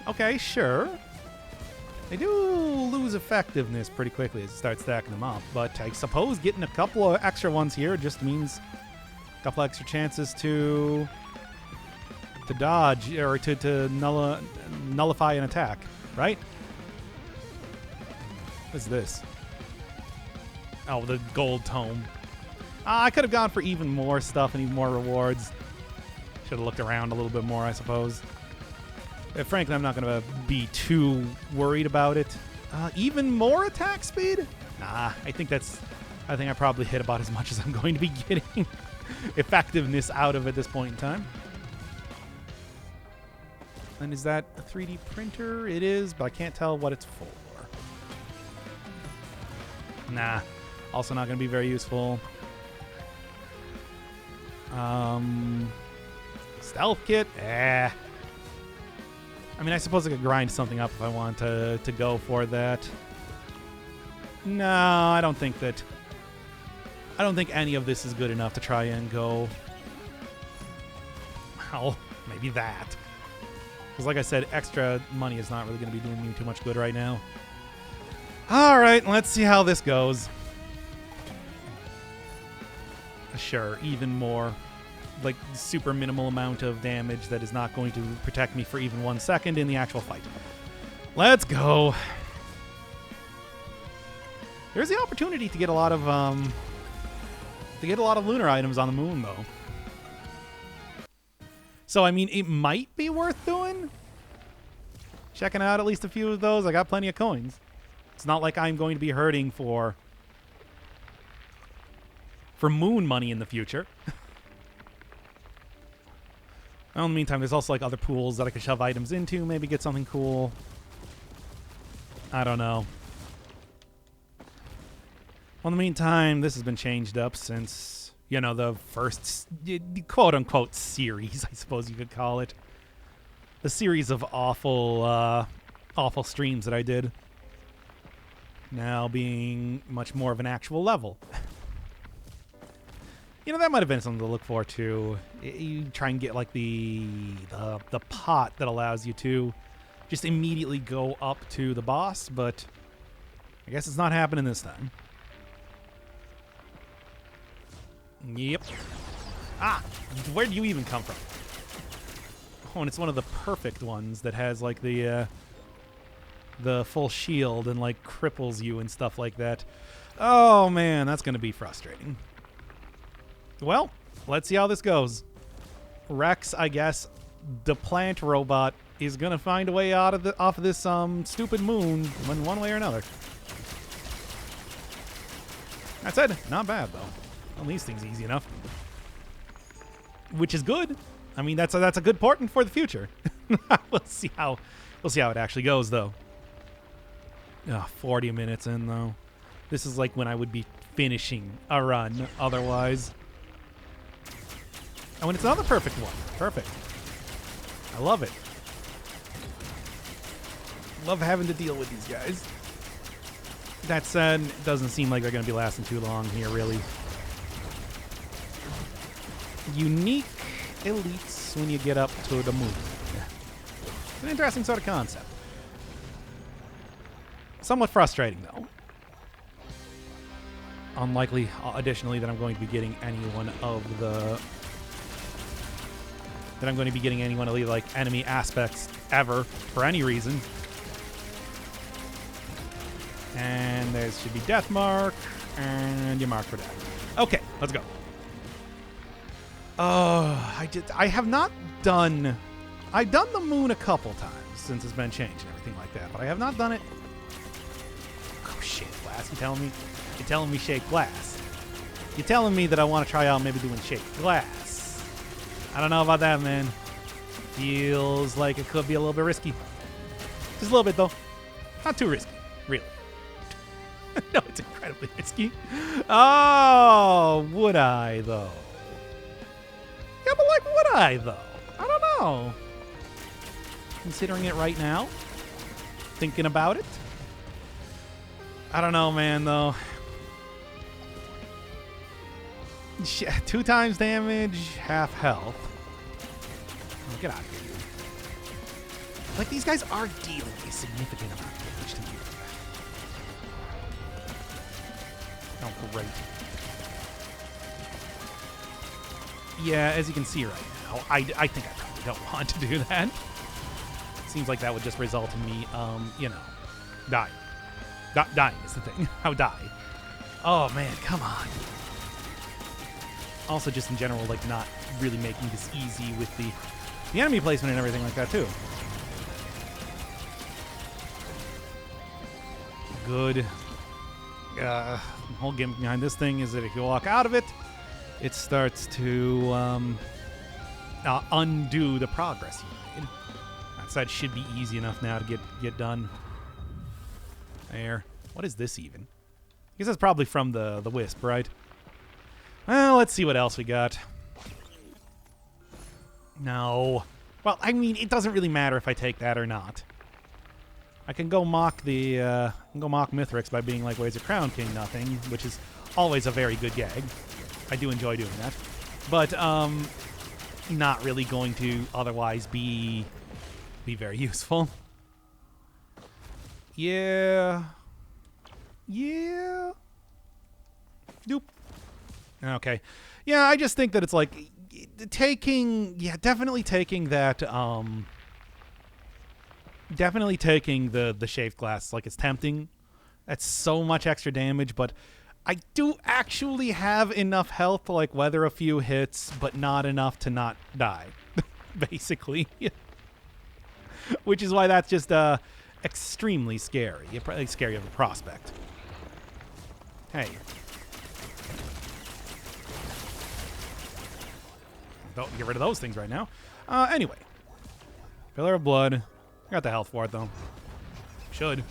A: Okay, sure. They do lose effectiveness pretty quickly as you start stacking them up, but I suppose getting a couple of extra ones here just means a couple extra chances to dodge or to nullify an attack, right? What's this? Oh, the gold tome. I could have gone for even more stuff and even more rewards. Should have looked around a little bit more, I suppose. Frankly, I'm not going to be too worried about it. Even more attack speed? Nah, I think that's I think I probably hit about as much as I'm going to be getting effectiveness out of at this point in time. And is that a 3D printer? It is, but I can't tell what it's for. Nah. Also not going to be very useful. Stealth kit? I mean, I suppose I could grind something up if I want to go for that. No, I don't think any of this is good enough to try and go. Well, maybe that. Because like I said, extra money is not really going to be doing me too much good right now. All right, let's see how this goes. Sure, even more. Like, super minimal amount of damage that is not going to protect me for even 1 second in the actual fight. Let's go. There's the opportunity to get a lot of lunar items on the moon, though. So, I mean, it might be worth doing. Checking out at least a few of those. I got plenty of coins. It's not like I'm going to be hurting for moon money in the future. In the meantime, there's also like other pools that I could shove items into, maybe get something cool. I don't know. Well, in the meantime, this has been changed up since, you know, the first quote-unquote series, I suppose you could call it. The series of awful streams that I did. Now being much more of an actual level. You know, that might have been something to look for, too. You try and get, like, the pot that allows you to just immediately go up to the boss, but I guess it's not happening this time. Yep. Ah! Where do you even come from? Oh, and it's one of the perfect ones that has, like, the full shield and, like, cripples you and stuff like that. Oh, man, that's going to be frustrating. Well, let's see how this goes. Rex, I guess, the plant robot, is gonna find a way out of off of this stupid moon in one way or another. That said, not bad though. Well, these things easy enough, which is good. I mean, that's a good portent for the future. We'll see how it actually goes though. 40 minutes in though. This is like when I would be finishing a run otherwise. Oh, and it's another perfect one. Perfect. I love it. Love having to deal with these guys. That said, it doesn't seem like they're going to be lasting too long here, really. Unique elites when you get up to the moon. It's an interesting sort of concept. Somewhat frustrating, though. Unlikely, additionally, that I'm going to be getting any one of the like enemy aspects ever for any reason. And there should be death mark and your mark for death. Okay, let's go. I've done the moon a couple times since it's been changed and everything like that, but I have not done it. Oh shit, glass. You're telling me shake glass. You're telling me that I want to try out maybe doing shake glass. I don't know about that, man. Feels like it could be a little bit risky. Just a little bit, though. Not too risky, really. No, it's incredibly risky. Oh, would I, though? Yeah, but like, would I, though? I don't know. Considering it right now. Thinking about it. I don't know, man, though. 2 times damage, half health. Oh, get out of here. Like, these guys are dealing a significant amount of damage to you. Oh, great. Yeah, as you can see right now, I think I probably don't want to do that. Seems like that would just result in me, you know, dying. Dying is the thing. I would die. Oh, man, come on. Also, just in general, like, not really making this easy with the enemy placement and everything like that, too. Good. The whole gimmick behind this thing is that if you walk out of it, it starts to undo the progress you made. That side should be easy enough now to get done. There. What is this even? I guess that's probably from the Wisp, right? Well, let's see what else we got. No. Well, I mean, it doesn't really matter if I take that or not. I can go mock Mithrix by being like, "Where's your crown, King Nothing?" which is always a very good gag. I do enjoy doing that, but not really going to otherwise be very useful. Yeah. Nope. Okay. Yeah, I just think that it's like definitely taking that. Definitely taking the shaved glass, like, it's tempting. That's so much extra damage, but I do actually have enough health to, like, weather a few hits, but not enough to not die, basically. Which is why that's just extremely scary. It's probably scary of a prospect. Hey. Don't get rid of those things right now. Anyway. Pillar of Blood. I got the health for it, though. Should.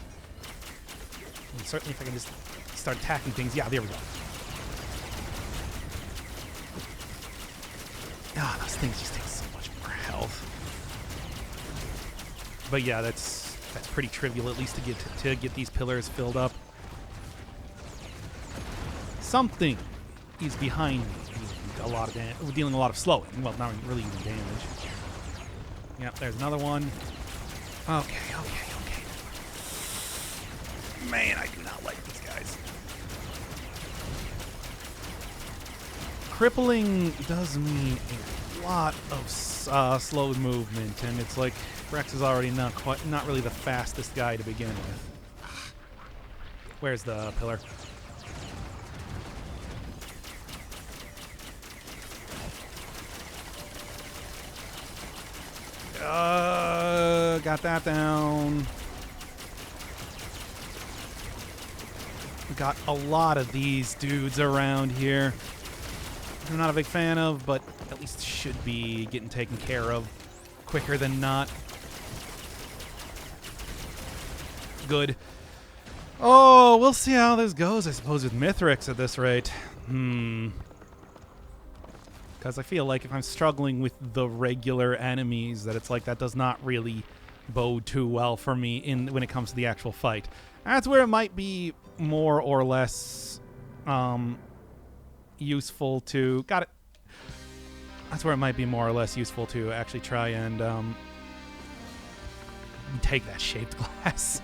A: And certainly if I can just start attacking things. Yeah, there we go. Ah, those things just take so much more health. But yeah, that's pretty trivial, at least to get these pillars filled up. Something is behind me. A lot of damage. We're dealing a lot of slowing. Well, not really even damage. Yep, there's another one. Okay. Man, I do not like these guys. Crippling does mean a lot of slow movement, and it's like Rex is already not really the fastest guy to begin with. Where's the pillar? Got that down. We got a lot of these dudes around here. I'm not a big fan of, but at least should be getting taken care of quicker than not. Good. Oh, we'll see how this goes, I suppose, with Mithrix at this rate. Because I feel like if I'm struggling with the regular enemies, that it's like that does not really bode too well for me when it comes to the actual fight. That's where it might be more or less useful to... Got it. That's where it might be more or less useful to actually try and take that shaped glass.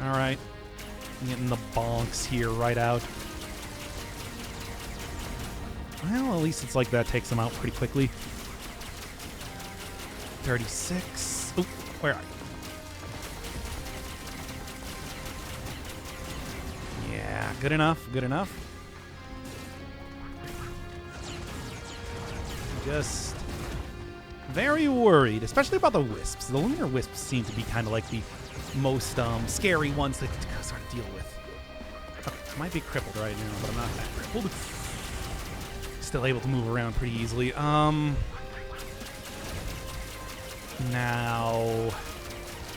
A: Alright. Getting the bonks here right out. Well, at least it's like that takes them out pretty quickly. 36. Oop, where are you? Yeah, good enough, good enough. Just very worried, especially about the wisps. The lunar wisps seem to be kind of like the most scary ones to sort of deal with. Okay, I might be crippled right now, but I'm not that crippled. Still able to move around pretty easily. Now,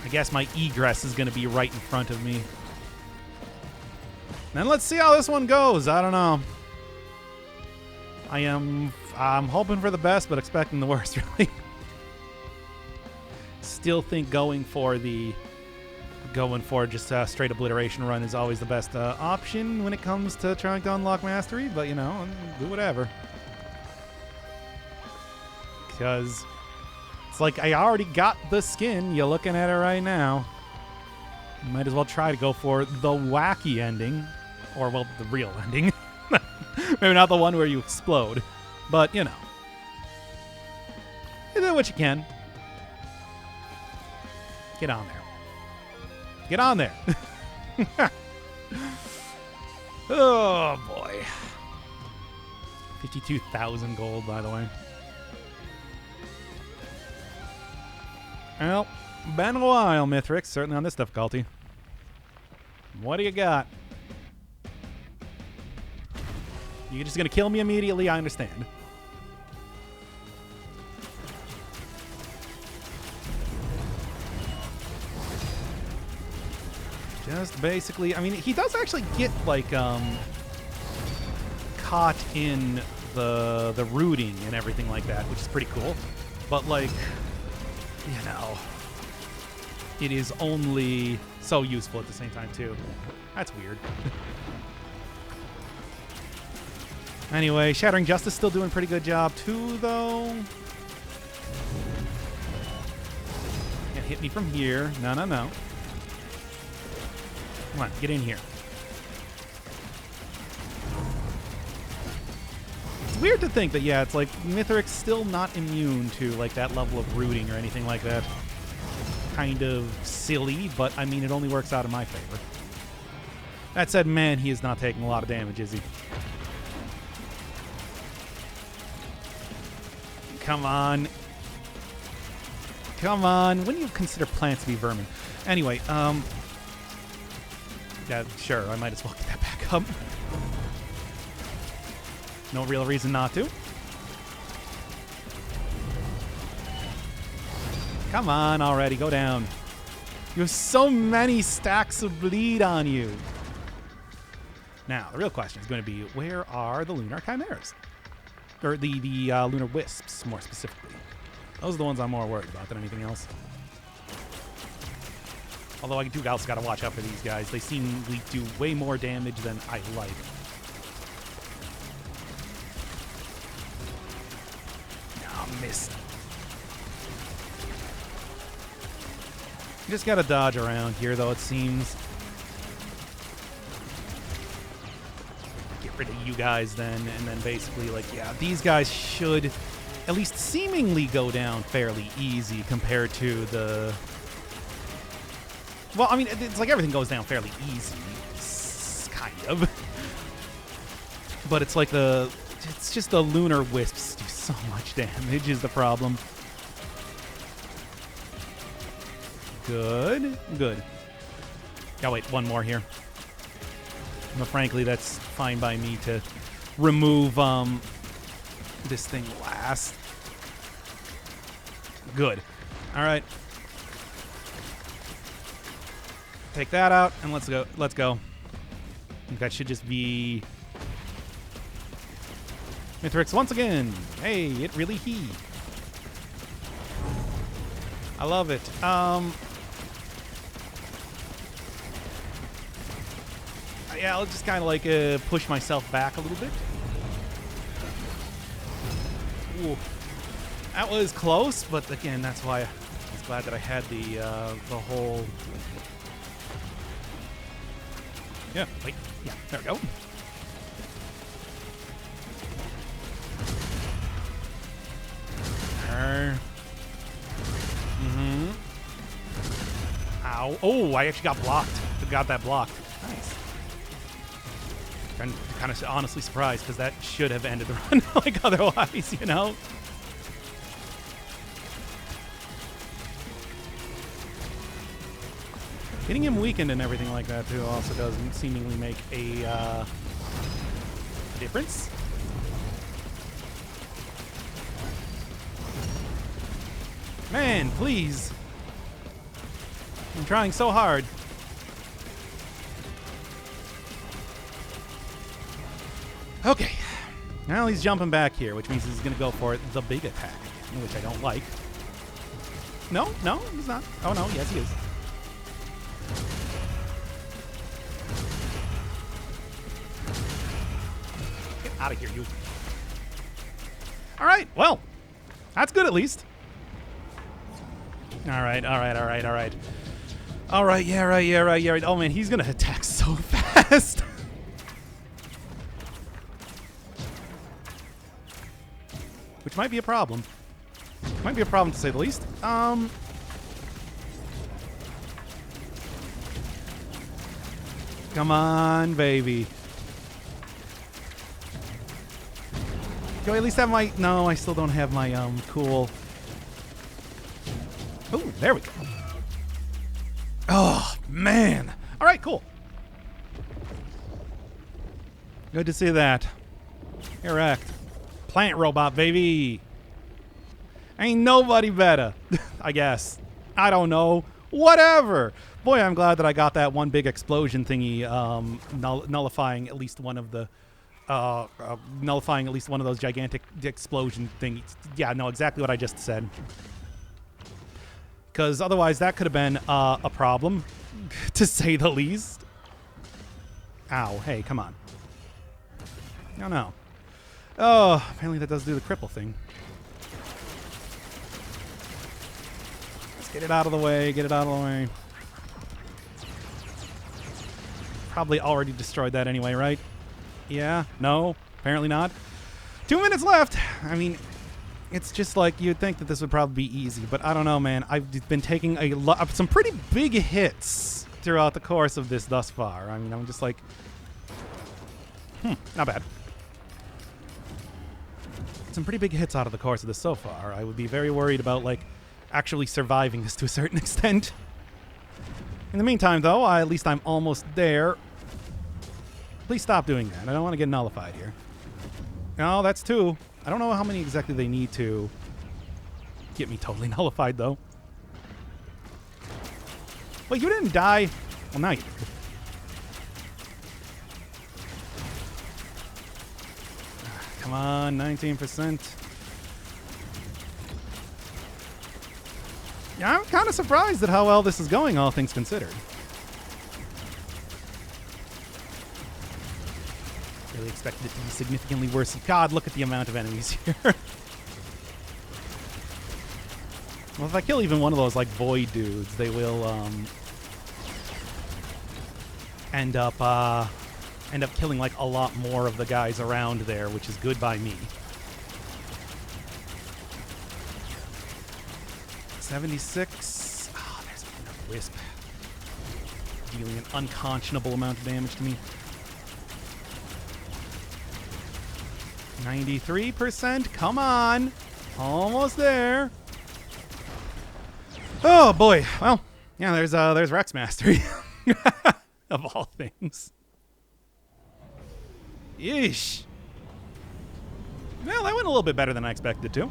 A: I guess my egress is going to be right in front of me. Then let's see how this one goes. I don't know. I'm hoping for the best, but expecting the worst, really. Still think going for just a straight obliteration run is always the best option when it comes to trying to unlock mastery, but, you know, do whatever. Because it's like I already got the skin. You're looking at it right now. Might as well try to go for the wacky ending. Or, well, the real ending. Maybe not the one where you explode. But, you know. You do what you can. Get on there. Get on there. Oh, boy. 52,000 gold, by the way. Well, been a while, Mithrix, certainly on this difficulty. What do you got? You're just gonna kill me immediately, I understand. Just basically, I mean, he does actually get, like, caught in the rooting and everything like that, which is pretty cool. But, like, you know, it is only so useful at the same time, too. That's weird. Anyway, Shattering Justice still doing a pretty good job, too, though. Can't hit me from here. No, no, no. Come on, get in here. It's weird to think that, yeah, it's like Mithric's still not immune to, like, that level of rooting or anything like that. Kind of silly, but, I mean, it only works out in my favor. That said, man, he is not taking a lot of damage, is he? Come on. Come on. When do you consider plants to be vermin? Anyway, yeah, sure, I might as well get that back up. No real reason not to. Come on already, go down. You have so many stacks of bleed on you. Now, the real question is going to be, where are the Lunar Chimeras? Or the Lunar Wisps, more specifically. Those are the ones I'm more worried about than anything else. Although I do also got to watch out for these guys. They seemingly do way more damage than I like. Oh, missed. You just got to dodge around here, though, it seems. Get rid of you guys then, and then basically, like, yeah, these guys should at least seemingly go down fairly easy compared to the... Well, I mean, it's like everything goes down fairly easy, kind of. But it's like it's just the Lunar Wisps do so much damage is the problem. Good, good. Oh, wait, one more here. But frankly, that's fine by me to remove this thing last. Good. All right. Take that out, and let's go. Let's go. I think that should just be Mithrix once again. Hey, it really he. I love it. Yeah, I'll just kind of like push myself back a little bit. Ooh. That was close, but again, that's why I was glad that I had the whole... Yeah, wait. Yeah, there we go. Mm-hmm. Ow. Oh, I actually got blocked. Got that blocked. Nice. I'm kind of honestly surprised because that should have ended the run like otherwise, you know? Getting him weakened and everything like that, too, also doesn't seemingly make a difference. Man, please. I'm trying so hard. Okay. Now he's jumping back here, which means he's going to go for the big attack, which I don't like. No, no, he's not. Oh, no, yes, he is. Get out of here, you. All right, well, that's good at least. All right, all right, all right, all right. All right, yeah, right, yeah, right, yeah, right. Oh, man, he's going to attack so fast. Which might be a problem. Might be a problem, to say the least. Come on, baby. Do I at least have my... No, I still don't have my, cool... Oh, there we go. Oh, man. All right, cool. Good to see that. Erect. Plant robot, baby. Ain't nobody better, I guess. I don't know. Whatever. Boy, I'm glad that I got that one big explosion thingy, nullifying at least one of the, nullifying at least one of those gigantic explosion thingies. Yeah, no, exactly what I just said. Because otherwise, that could have been a problem, to say the least. Ow! Hey, come on. No, no. Oh, apparently that does do the cripple thing. Let's get it out of the way. Get it out of the way. Probably already destroyed that anyway, right? Yeah? No? Apparently not. 2 minutes left. I mean, it's just like you'd think that this would probably be easy, but I don't know, man. I've been taking some pretty big hits throughout the course of this thus far. I mean, I'm just like, not bad. Some pretty big hits out of the course of this so far. I would be very worried about, like, actually surviving this to a certain extent. In the meantime, though, at least I'm almost there. Please stop doing that. I don't want to get nullified here. No, that's 2. I don't know how many exactly they need to get me totally nullified, though. Wait, you didn't die? Well, now you did. Come on, 19%. Yeah, I'm kind of surprised at how well this is going, all things considered. Really expected it to be significantly worse. God, look at the amount of enemies here. Well, if I kill even one of those, like, void dudes, they will, end up killing, like, a lot more of the guys around there, which is good by me. 76. Oh, there's another wisp. Dealing an unconscionable amount of damage to me. 93%. Come on. Almost there. Oh, boy. Well, yeah, there's Rex Mastery. Of all things. Yeesh. Well, that went a little bit better than I expected to.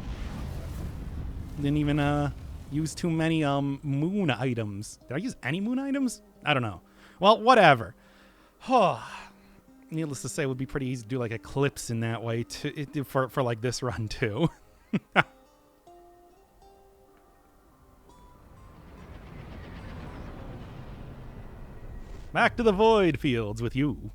A: Didn't even use too many moon items. Did I use any moon items? I don't know. Well, whatever. Needless to say, it would be pretty easy to do like Eclipse in that way for like this run too. Back to the void fields with you.